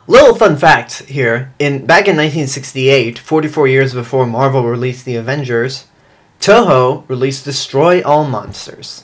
Little fun fact here, back in 1968, 44 years before Marvel released the Avengers, Toho released Destroy All Monsters.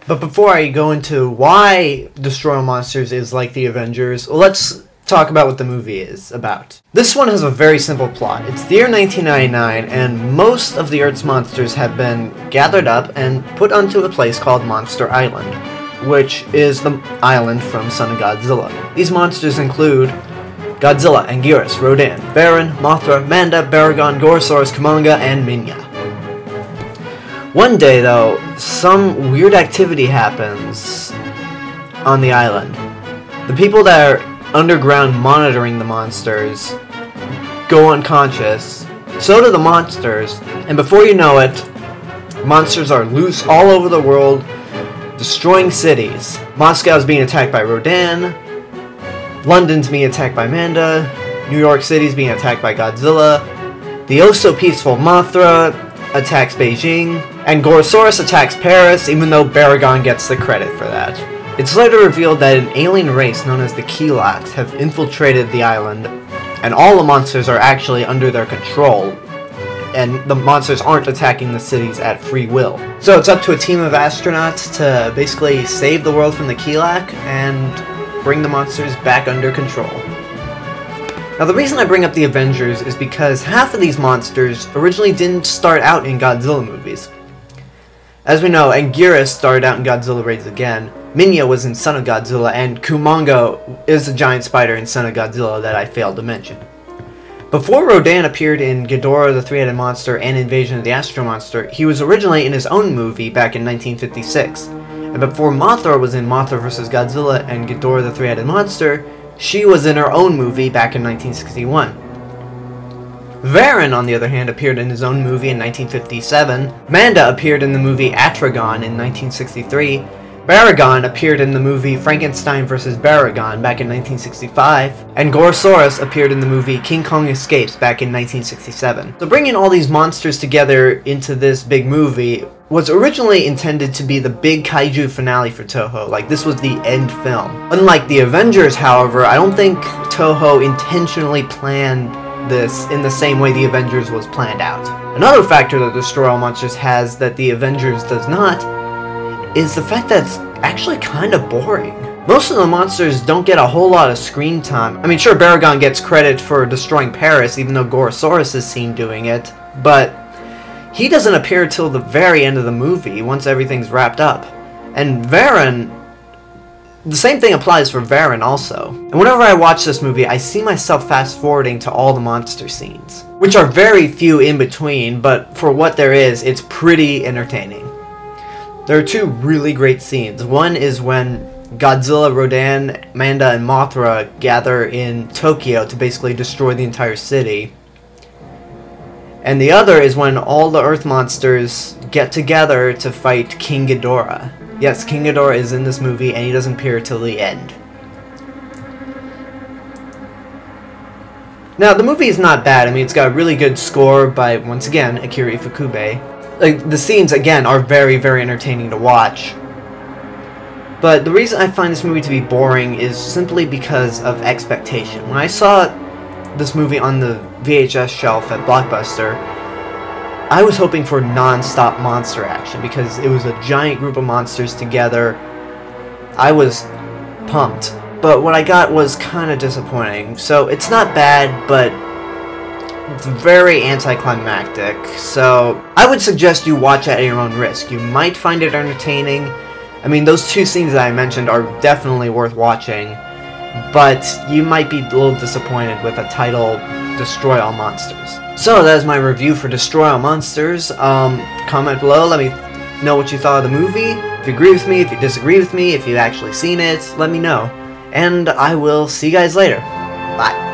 But before I go into why Destroy All Monsters is like the Avengers, let's talk about what the movie is about. This one has a very simple plot. It's the year 1999, and most of the Earth's monsters have been gathered up and put onto a place called Monster Island, which is the island from Son of Godzilla. These monsters include Godzilla, Anguirus, Rodan, Varan, Mothra, Manda, Baragon, Gorosaurus, Kumonga, and Minya. One day, though, some weird activity happens on the island. The people that are underground monitoring the monsters go unconscious. So do the monsters, and before you know it, monsters are loose all over the world, destroying cities. Moscow's being attacked by Rodan, London's being attacked by Manda, New York City's being attacked by Godzilla, the oh-so-peaceful Mothra attacks Beijing, and Gorosaurus attacks Paris, even though Baragon gets the credit for that. It's later revealed that an alien race known as the Kilaaks have infiltrated the island, and all the monsters are actually under their control, and the monsters aren't attacking the cities at free will. So it's up to a team of astronauts to basically save the world from the Kilaak and bring the monsters back under control. Now, the reason I bring up the Avengers is because half of these monsters originally didn't start out in Godzilla movies. As we know, Anguirus started out in Godzilla Raids Again, Minya was in Son of Godzilla, and Kumonga is the giant spider in Son of Godzilla that I failed to mention. Before Rodan appeared in Ghidorah the Three-Headed Monster and Invasion of the Astro Monster, he was originally in his own movie back in 1956. And before Mothra was in Mothra vs. Godzilla and Ghidorah the Three-Headed Monster, she was in her own movie back in 1961. Varan, on the other hand, appeared in his own movie in 1957. Manda appeared in the movie Atragon in 1963. Baragon appeared in the movie Frankenstein vs. Baragon back in 1965. And Gorosaurus appeared in the movie King Kong Escapes back in 1967. So bringing all these monsters together into this big movie was originally intended to be the big kaiju finale for Toho, like this was the end film. Unlike the Avengers, however, I don't think Toho intentionally planned this in the same way the Avengers was planned out. Another factor that Destroy All Monsters has that the Avengers does not is the fact that it's actually kind of boring. Most of the monsters don't get a whole lot of screen time. I mean, sure, Baragon gets credit for destroying Paris, even though Gorosaurus is seen doing it, but he doesn't appear till the very end of the movie, once everything's wrapped up. And Varan, the same thing applies for Varan also. And whenever I watch this movie, I see myself fast-forwarding to all the monster scenes, which are very few in between, but for what there is, it's pretty entertaining. There are two really great scenes. One is when Godzilla, Rodan, Manda, and Mothra gather in Tokyo to basically destroy the entire city. And the other is when all the Earth monsters get together to fight King Ghidorah. Yes, King Ghidorah is in this movie, and he doesn't appear till the end. Now, the movie is not bad. I mean, it's got a really good score by, once again, Akira Ifukube. Like, the scenes, again, are very, very entertaining to watch. But the reason I find this movie to be boring is simply because of expectation. When I saw this movie on the VHS shelf at Blockbuster, I was hoping for non-stop monster action because it was a giant group of monsters together. I was pumped. But what I got was kind of disappointing. So it's not bad, but it's very anticlimactic. So I would suggest you watch at your own risk. You might find it entertaining. I mean, those two scenes that I mentioned are definitely worth watching, but you might be a little disappointed with the title Destroy All Monsters. So that is my review for Destroy All Monsters. Comment below, let me know what you thought of the movie. If you agree with me, if you disagree with me, if you've actually seen it, let me know. And I will see you guys later. Bye.